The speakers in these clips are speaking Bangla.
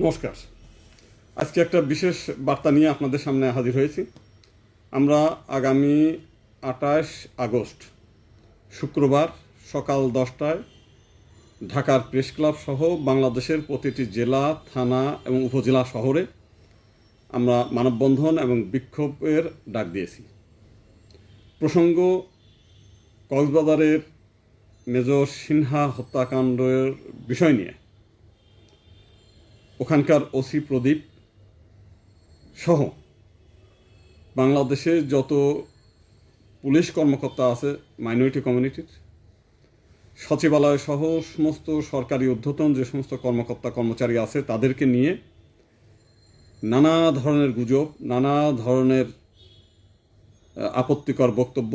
নমস্কার। আজকে একটা বিশেষ বার্তা নিয়ে আপনাদের সামনে হাজির হয়েছি। আমরা আগামী 28 আগস্ট শুক্রবার সকাল 10টায় ঢাকার প্রেস ক্লাব সহ বাংলাদেশের প্রতিটি জেলা, থানা এবং উপজেলা শহরে আমরা মানববন্ধন এবং বিক্ষোভের ডাক দিয়েছি। প্রসঙ্গ কক্সবাজারের মেজর সিনহা হত্যাকাণ্ডের বিষয় নিয়ে ওখানকার ওসি প্রদীপ সহ বাংলাদেশে যত পুলিশ কর্মকর্তা আছে মাইনরিটি কমিউনিটির, সচিবালয় সহ সমস্ত সরকারি ঊর্ধ্বতন যে সমস্ত কর্মকর্তা কর্মচারী আছে তাদেরকে নিয়ে নানা ধরনের গুজব, নানা ধরনের আপত্তিকর বক্তব্য,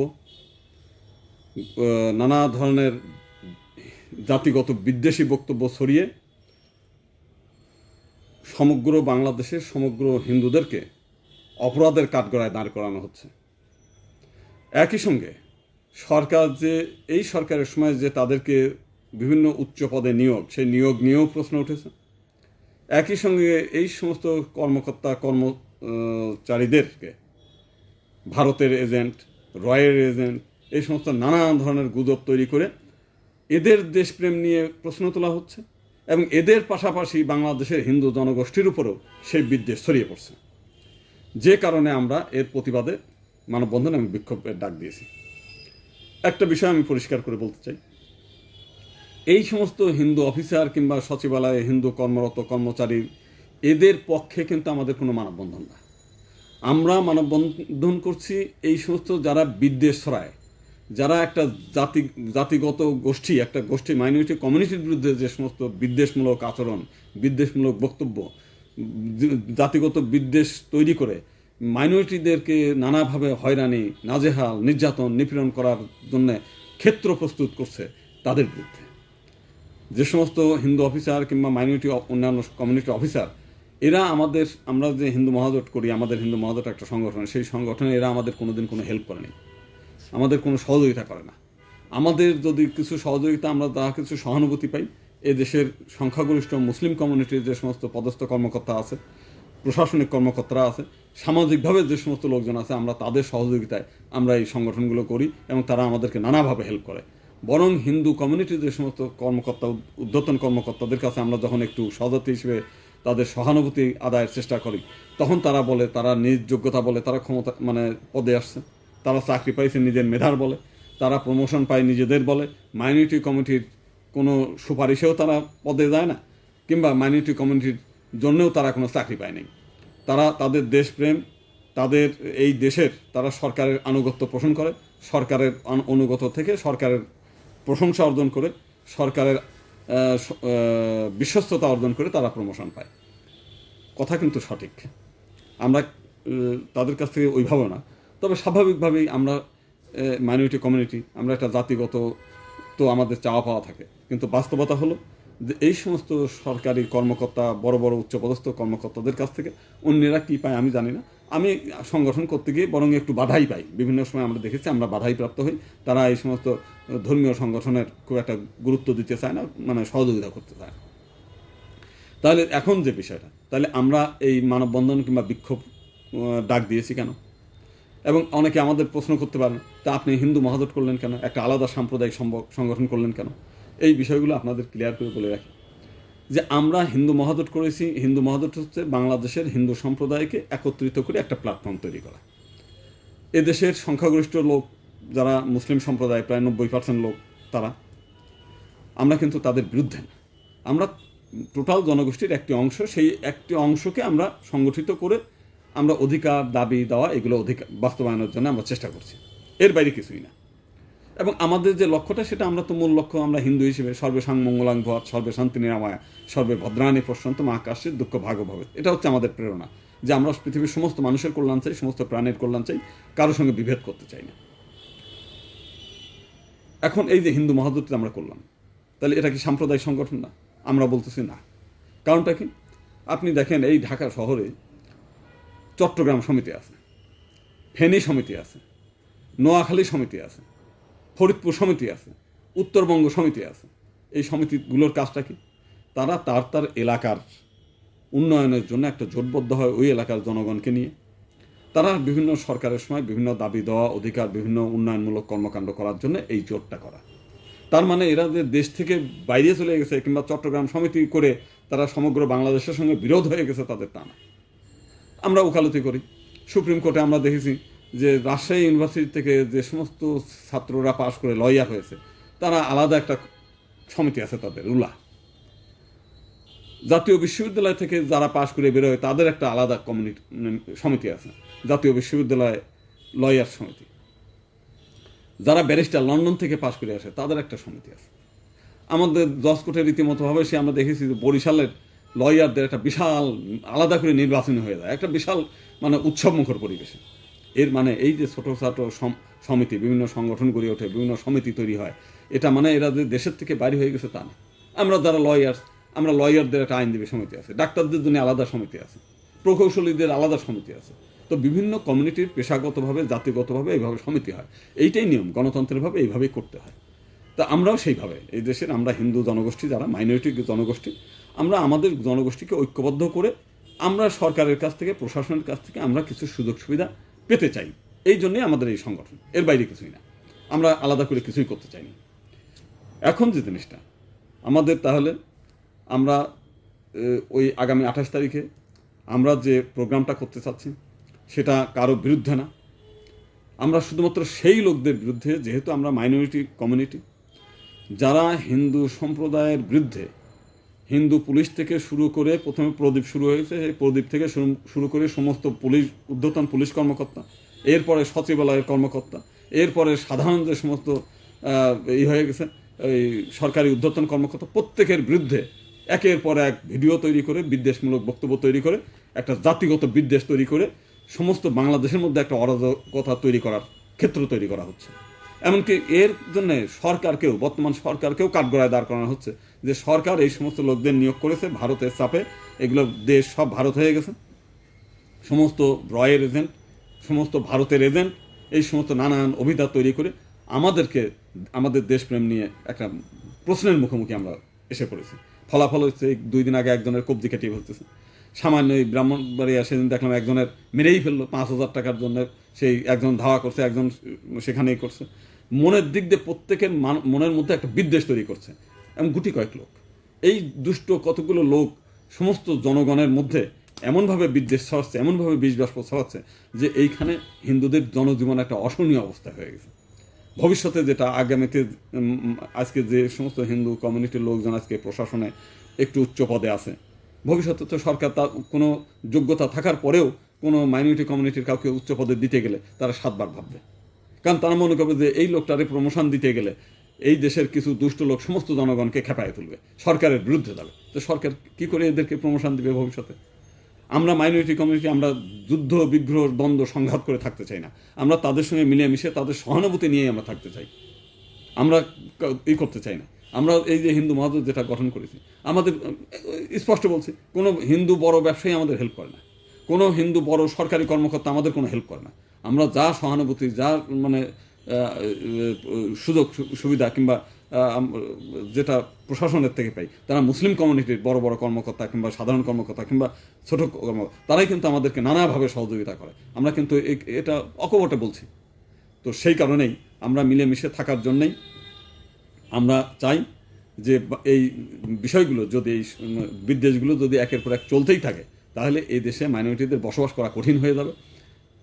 নানা ধরনের জাতিগত বিদ্বেষী বক্তব্য ছড়িয়ে সমগ্র বাংলাদেশের সমগ্র হিন্দুদেরকে অপরাধের কাঠগড়ায় দাঁড় করানো হচ্ছে। একই সঙ্গে সরকার যে এই সরকারের সময় যে তাদেরকে বিভিন্ন উচ্চ পদে নিয়োগ, সেই নিয়োগ নিয়েও প্রশ্ন উঠেছে। একই সঙ্গে এই সমস্ত কর্মকর্তা কর্মচারীদেরকে ভারতের এজেন্ট, রয়ের এজেন্ট, এই সমস্ত নানা ধরনের গুজব তৈরি করে এদের দেশপ্রেম নিয়ে প্রশ্ন তোলা হচ্ছে এবং এদের পাশাপাশি বাংলাদেশের হিন্দু জনগোষ্ঠীর উপরেও সেই বিদ্বেষ ছড়িয়ে পড়ছে। যে কারণে আমরা এর প্রতিবাদে মানববন্ধন এবং বিক্ষোভের ডাক দিয়েছি। একটা বিষয় আমি পরিষ্কার করে বলতে চাই, এই সমস্ত হিন্দু অফিসার কিংবা সচিবালয়ে হিন্দু কর্মরত কর্মচারী এদের পক্ষে কিন্তু আমাদের কোনো মানববন্ধন না। আমরা মানববন্ধন করছি এই সমস্ত যারা বিদ্বেষ ছড়ায়, যারা একটা জাতিগত গোষ্ঠী, একটা গোষ্ঠী মাইনরিটি কমিউনিটির বিরুদ্ধে যে সমস্ত বিদ্বেষমূলক আচরণ, বিদ্বেষমূলক বক্তব্য, জাতিগত বিদ্বেষ তৈরি করে মাইনরিটিদেরকে নানাভাবে হয়রানি, নাজেহাল, নির্যাতন, নিপীড়ন করার জন্য ক্ষেত্র প্রস্তুত করছে, তাদের বিরুদ্ধে যে সমস্ত হিন্দু অফিসার কিংবা মাইনরিটি অন্যান্য কমিউনিটি অফিসার এরা আমরা যে হিন্দু মহাজোট করি, আমাদের হিন্দু মহাজোট একটা সংগঠন, সেই সংগঠনে এরা আমাদের কোনোদিন কোনো হেল্প করেনি, আমাদের কোনো সহযোগিতা করে না। আমাদের যদি কিছু সহযোগিতা, আমরা তা কিছু সহানুভূতি পাই, এ দেশের সংখ্যাগরিষ্ঠ মুসলিম কমিউনিটির যে সমস্ত পদস্থ কর্মকর্তা আছে, প্রশাসনিক কর্মকর্তারা আছে, সামাজিকভাবে যে সমস্ত লোকজন আছে, আমরা তাদের সহযোগিতায় আমরা এই সংগঠনগুলো করি এবং তারা আমাদেরকে নানাভাবে হেল্প করে। বরং হিন্দু কমিউনিটির যে সমস্ত কর্মকর্তা, ঊর্ধ্বতন কর্মকর্তাদের কাছে আমরা যখন একটু সহযাত্রী হিসেবে তাদের সহানুভূতি আদায়ের চেষ্টা করি, তখন তারা বলে তারা নিজ যোগ্যতা বলে তারা ক্ষমতা পদে আসছে, তারা চাকরি পাইছে নিজের মেধার বলে, তারা প্রমোশন পায় নিজেদের বলে, মাইনরিটি কমিটির কোনো সুপারিশেও তারা পদে যায় না, কিংবা মাইনরিটি কমিউনিটির জন্যও তারা কোনো চাকরি পায় নাই। তারা তাদের দেশপ্রেম, তাদের এই দেশের তারা সরকারের আনুগত্য পোষণ করে, সরকারের অনুগত থেকে সরকারের প্রশংসা অর্জন করে, সরকারের বিশ্বস্ততা অর্জন করে তারা প্রমোশন পায়। কথা কিন্তু সঠিক, আমরা তাদের কাছ থেকে ওইভাবে না। তবে স্বাভাবিকভাবেই আমরা মাইনরিটি কমিউনিটি, আমরা একটা জাতিগত তো আমাদের চাওয়া পাওয়া থাকে, কিন্তু বাস্তবতা হলো যে এই সমস্ত সরকারি কর্মকর্তা, বড় বড় উচ্চপদস্থ কর্মকর্তাদের কাছ থেকে অন্যেরা কী পায় আমি জানি না। আমি সংগঠন করতে গিয়ে বরং একটু বাধাই পাই, বিভিন্ন সময় আমরা দেখেছি আমরা বাধাই প্রাপ্ত হই। তারা এই সমস্ত ধর্মীয় সংগঠনের খুব একটা গুরুত্ব দিতে চায় না, সহযোগিতা করতে চায় না। তাহলে এখন যে বিষয়টা, তাহলে আমরা এই মানববন্ধন কিংবা বিক্ষোভ ডাক দিয়েছি কেন? এবং অনেকে আমাদের প্রশ্ন করতে পারেন, তা আপনি হিন্দু মহাজোট করলেন কেন, একটা আলাদা সাম্প্রদায়িক সংগঠন করলেন কেন? এই বিষয়গুলো আপনাদের ক্লিয়ার করে বলে রাখি যে আমরা হিন্দু মহাজোট করেছি। হিন্দু মহাজোট হচ্ছে বাংলাদেশের হিন্দু সম্প্রদায়কে একত্রিত করে একটা প্ল্যাটফর্ম তৈরি করা। এদেশের সংখ্যাগরিষ্ঠ লোক যারা মুসলিম সম্প্রদায়, প্রায় 90% লোক, তারা, আমরা কিন্তু তাদের বিরুদ্ধে না। আমরা টোটাল জনগোষ্ঠীর একটি অংশ, সেই একটি অংশকে আমরা সংগঠিত করে আমরা অধিকার, দাবি দেওয়া, এগুলো অধিকার বাস্তবায়নের জন্য আমরা চেষ্টা করছি, এর বাইরে কিছুই না। এবং আমাদের যে লক্ষ্যটা, সেটা আমরা তো মূল লক্ষ্য, আমরা হিন্দু হিসেবে সর্বেসাং মঙ্গলাং ভবৎ, সর্বে শান্তি নিরাময়া, সর্বে ভদ্রাণী পশ্যন্তু মা কাশ্চিৎ দুঃখ ভাগো ভবেৎ। এটা হচ্ছে আমাদের প্রেরণা, যে আমরা পৃথিবীর সমস্ত মানুষের কল্যাণ চাই, সমস্ত প্রাণীর কল্যাণ চাই, কারোর সঙ্গে বিভেদ করতে চাই না। এখন এই যে হিন্দু মহাজোট আমরা করলাম, তাহলে এটা কি সাম্প্রদায়িক সংগঠন না? আমরা বলতেছি না। কারণটা কি? আপনি দেখেন, এই ঢাকা শহরে চট্টগ্রাম সমিতি আছে, ফেনী সমিতি আছে, নোয়াখালী সমিতি আছে, ফরিদপুর সমিতি আছে, উত্তরবঙ্গ সমিতি আছে। এই সমিতিগুলোর কাজটা কি? তারা তার এলাকার উন্নয়নের জন্য একটা জোটবদ্ধ হয় ওই এলাকার জনগণকে নিয়ে। তারা বিভিন্ন সরকারের সময় বিভিন্ন দাবি দেওয়া অধিকার বিভিন্ন উন্নয়নমূলক কর্মকাণ্ড করার জন্য এই জোটটা করা। তার মানে এরা যে দেশ থেকে বাইরে চলে গেছে কিংবা চট্টগ্রাম সমিতি করে তারা সমগ্র বাংলাদেশের সঙ্গে বিরোধ হয়ে গেছে তাদের তা না। আমরা ওকালতি করি, সুপ্রিম কোর্টে আমরা দেখেছি যে রাজশাহী ইউনিভার্সিটি থেকে যে সমস্ত ছাত্ররা পাশ করে লয়ার হয়েছে তারা আলাদা একটা সমিতি আছে তাদের রুলা। জাতীয় বিশ্ববিদ্যালয় থেকে যারা পাশ করে বেরোয় তাদের একটা আলাদা সমিতি আছে, জাতীয় বিশ্ববিদ্যালয় লয়ার সমিতি। যারা ব্যারিস্টার লন্ডন থেকে পাশ করে আসে তাদের একটা সমিতি আছে। আমাদের জজ কোর্টের রীতিমতোভাবে সে আমরা দেখেছি যে বরিশালের লয়ারদের একটা বিশাল আলাদা করে নির্বাচনী হয়ে যায়, একটা বিশাল মানে উৎসবমুখর পরিবেশে। এর মানে এই যে ছোটো ছোটো সমিতি বিভিন্ন সংগঠন গড়ে ওঠে, বিভিন্ন সমিতি তৈরি হয়, এটা মানে এরা যে দেশের থেকে বাইরে হয়ে গেছে তা না। আমরা যারা লয়ার, আমরা লয়ারদের একটা আইনজীবী সমিতি আছে, ডাক্তারদের জন্য আলাদা সমিতি আছে, প্রকৌশলীদের আলাদা সমিতি আছে। তো বিভিন্ন কমিউনিটির পেশাগতভাবে জাতিগতভাবে এইভাবে সমিতি হয়। এইটাই নিয়ম, গণতন্ত্রেরভাবে এইভাবেই করতে হয়। তা আমরাও সেইভাবে এই দেশের আমরা হিন্দু জনগোষ্ঠী যারা মাইনরিটি জনগোষ্ঠী, আমরা আমাদের জনগোষ্ঠীকে ঐক্যবদ্ধ করে আমরা সরকারের কাছ থেকে প্রশাসনের কাছ থেকে আমরা কিছু সুযোগ সুবিধা পেতে চাই। এই জন্যই আমাদের এই সংগঠন, এর বাইরে কিছুই না। আমরা আলাদা করে কিছুই করতে চাইনি। এখন যে জিনিসটা আমাদের, তাহলে আমরা ওই আগামী 28 তারিখে আমরা যে প্রোগ্রামটা করতে চাচ্ছি সেটা কারো বিরুদ্ধে না, আমরা শুধুমাত্র সেই লোকদের বিরুদ্ধে, যেহেতু আমরা মাইনরিটি কমিউনিটি, যারা হিন্দু সম্প্রদায়ের বিরুদ্ধে, হিন্দু পুলিশ থেকে শুরু করে প্রথমে প্রদীপ শুরু হয়েছে, সেই প্রদীপ থেকে শুরু করে সমস্ত পুলিশ ঊর্ধ্বতন পুলিশ কর্মকর্তা, এরপরে সচিবালয়ের কর্মকর্তা, এরপরে সাধারণ যে সমস্ত হয়ে গেছে এই সরকারি ঊর্ধ্বতন কর্মকর্তা, প্রত্যেকের বিরুদ্ধে একের পর এক ভিডিও তৈরি করে বিদ্বেষমূলক বক্তব্য তৈরি করে একটা জাতিগত বিদ্বেষ তৈরি করে সমস্ত বাংলাদেশের মধ্যে একটা অরাজকতা তৈরি করার ক্ষেত্র তৈরি করা হচ্ছে। এমনকি এর জন্য সরকারকেও, বর্তমান সরকারকেও কাঠগড়ায় দাঁড় করানো হচ্ছে যে সরকার এই সমস্ত লোকদের নিয়োগ করেছে ভারতের চাপে, এগুলো দেশ সব ভারত হয়ে গেছে, সমস্ত রয়ের এজেন্ট, সমস্ত ভারতের এজেন্ট, এই সমস্ত নানান অভিধা তৈরি করে আমাদেরকে আমাদের দেশপ্রেম নিয়ে একটা প্রশ্নের মুখোমুখি আমরা এসে পড়েছি। ফলাফল হচ্ছে 2 দিন আগে একজনের কবজি কাটিয়ে ফেলতেছে, সামান্য এই ব্রাহ্মণবাড়িয়া সেদিন দেখলাম একজনের মেরেই ফেললো 5,000 টাকার জন্য, সেই একজন ধাওয়া করছে, একজন সেখানেই করছে। মনের দিক দিয়ে প্রত্যেকের মনের মধ্যে একটা বিদ্বেষ তৈরি করছে এবং গুটি কয়েক লোক, এই দুষ্ট কতগুলো লোক সমস্ত জনগণের মধ্যে এমনভাবে বিদ্বেষ ছড়াচ্ছে, এমনভাবে বিষ বাষ্প ছড়াচ্ছে যে এইখানে হিন্দুদের জনজীবন একটা অসহনীয় অবস্থা হয়ে গেছে। ভবিষ্যতে যেটা আগামীতে আজকে যে সমস্ত হিন্দু কমিউনিটির লোকজন আজকে প্রশাসনে একটু উচ্চ পদে আছে, ভবিষ্যতে তো সরকার তার কোনো যোগ্যতা থাকার পরেও কোনো মাইনরিটি কমিউনিটির কাউকে উচ্চ পদে দিতে গেলে তারা 7 বার ভাববে, কারণ তারা মনে করবে যে এই লোকটারে প্রমোশন দিতে গেলে এই দেশের কিছু দুষ্ট লোক সমস্ত জনগণকে খেপায় তুলবে, সরকারের বিরুদ্ধে যাবে। তো সরকার কি করে এদেরকে প্রমোশন দিবে ভবিষ্যতে? আমরা মাইনরিটি কমিউনিটি আমরা যুদ্ধ বিগ্রহ দ্বন্দ্ব সংঘাত করে থাকতে চাই না, আমরা তাদের সঙ্গে মিলেমিশে তাদের সহানুভূতি নিয়েই আমরা থাকতে চাই, আমরা করতে চাই না। আমরা এই যে হিন্দু মহাজোট যেটা গঠন করেছি, আমাদের স্পষ্ট বলছি, কোনো হিন্দু বড় ব্যবসায়ী আমাদের হেল্প করে না, কোনো হিন্দু বড় সরকারি কর্মকর্তা আমাদের কোনো হেল্প করে না। আমরা যা সহানুভূতি, যা মানে সুযোগ সুবিধা কিংবা যেটা প্রশাসনের থেকে পাই, তারা মুসলিম কমিউনিটির বড় বড় কর্মকর্তা কিংবা সাধারণ কর্মকর্তা কিংবা ছোট কর্মকর্তা, তারাই কিন্তু আমাদেরকে নানাভাবে সহযোগিতা করে। আমরা কিন্তু এটা অকপটে বলছি। তো সেই কারণেই আমরা মিলেমিশে থাকার জন্যেই আমরা চাই যে এই বিষয়গুলো যদি, এই বিদ্বেষগুলো যদি একের পর এক চলতেই থাকে, তাহলে এই দেশে মাইনরিটিদের বসবাস করা কঠিন হয়ে যাবে।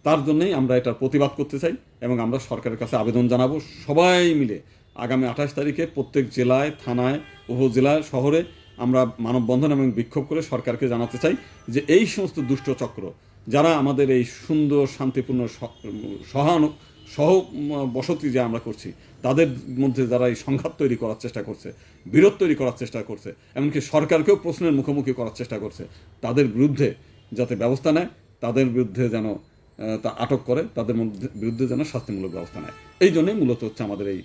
তার জন্যই আমরা এটার প্রতিবাদ করতে চাই এবং আমরা সরকারের কাছে আবেদন জানাবো সবাই মিলে আগামী 28 তারিখে প্রত্যেক জেলায়, থানায়, উপজেলায়, শহরে আমরা মানববন্ধন এবং বিক্ষোভ করে সরকারকে জানাতে চাই যে এই সমস্ত দুষ্ট চক্র যারা আমাদের এই সুন্দর শান্তিপূর্ণ বসতি যে আমরা করছি, তাদের মধ্যে যারা এই সংঘাত তৈরি করার চেষ্টা করছে, বিরোধ তৈরি করার চেষ্টা করছে, এমনকি সরকারকেও প্রশ্নের মুখোমুখি করার চেষ্টা করছে, তাদের বিরুদ্ধে যাতে ব্যবস্থা নেয়, তাদের বিরুদ্ধে যেন তা আটক করে, তাদের বিরুদ্ধে যেন শাস্তিমূলক ব্যবস্থা নেয়। এই জন্যই মূলত হচ্ছে আমাদের এই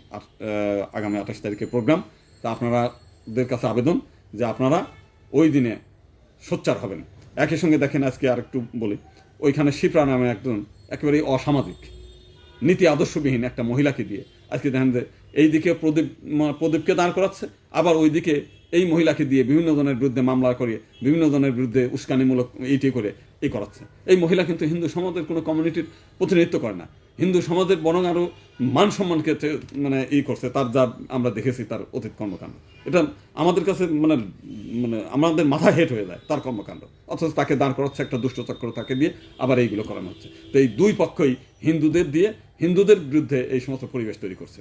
আগামী 28 তারিখের প্রোগ্রাম। তা আপনাদের কাছে আবেদন যে আপনারা ওই দিনে সোচ্চার হবেন। একই সঙ্গে দেখেন, আজকে আর একটু বলি, ওইখানে শিপ্রা নামে একজন একেবারেই অসামাজিক, নীতি আদর্শবিহীন একটা মহিলাকে দিয়ে আজকে দেখেন যে এইদিকে প্রদীপকে দাঁড় করাচ্ছে, আবার ওইদিকে এই মহিলাকে দিয়ে বিভিন্ন জনের বিরুদ্ধে মামলা করে, বিভিন্ন জনের বিরুদ্ধে উস্কানিমূলক এইটি করে এই করাচ্ছে। এই মহিলা কিন্তু হিন্দু সমাজের কোনো কমিউনিটির প্রতিনিধিত্ব করে না, হিন্দু সমাজের বরং আরও মান সম্মানকে মানে করছে তার, যা আমরা দেখেছি তার অতীত কর্মকাণ্ড। এটা আমাদের কাছে মানে মানে আমাদের মাথা হেট হয়ে যায় তার কর্মকাণ্ড, অথচ তাকে দাঁড় করাচ্ছে একটা দুষ্টচক্র, তাকে দিয়ে আবার এইগুলো করানো হচ্ছে। তো এই দুই পক্ষই হিন্দুদের দিয়ে হিন্দুদের বিরুদ্ধে এই সমস্ত পরিবেশ তৈরি করছে,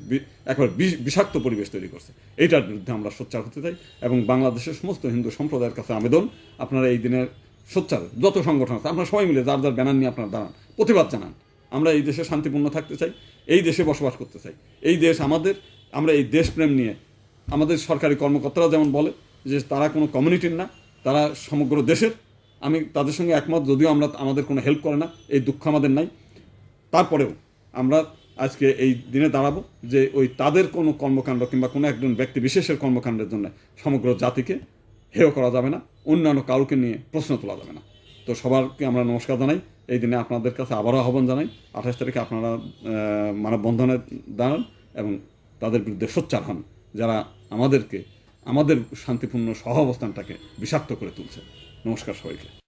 একবার বিষাক্ত পরিবেশ তৈরি করছে। এইটার বিরুদ্ধে আমরা সোচ্চার হতে চাই এবং বাংলাদেশের সমস্ত হিন্দু সম্প্রদায়ের কাছে আবেদন, আপনারা এই দিনের সোচ্চার যত সংগঠন আছে আপনারা সবাই মিলে যার যার ব্যানার নিয়ে আপনারা দাঁড়ান, প্রতিবাদ জানান। আমরা এই দেশে শান্তিপূর্ণ থাকতে চাই, এই দেশে বসবাস করতে চাই, এই দেশ আমাদের। আমরা এই দেশপ্রেম নিয়ে, আমাদের সরকারি কর্মকর্তারা যেমন বলে যে তারা কোনো কমিউনিটির না, তারা সমগ্র দেশের, আমি তাদের সঙ্গে একমত, যদিও আমরা আমাদের কোনো হেল্প করে না, এই দুঃখ আমাদের নাই। তারপরেও আমরা আজকে এই দিনে দাঁড়াবো যে ওই তাদের কোনো কর্মকাণ্ড কিংবা কোনো একজন ব্যক্তি বিশেষের কর্মকাণ্ডের জন্য সমগ্র জাতিকে হেয় করা যাবে না, অন্যান্য কাউকে নিয়ে প্রশ্ন তোলা যাবে না। তো সবারকে আমরা নমস্কার জানাই, এই দিনে আপনাদের কাছে আবারও আহ্বান জানাই, 28 তারিখে আপনারা মানববন্ধনে দাঁড়ান এবং তাদের বিরুদ্ধে সোচ্চার হন যারা আমাদের শান্তিপূর্ণ সহাবস্থানটাকে বিষাক্ত করে তুলছে। নমস্কার সবাইকে।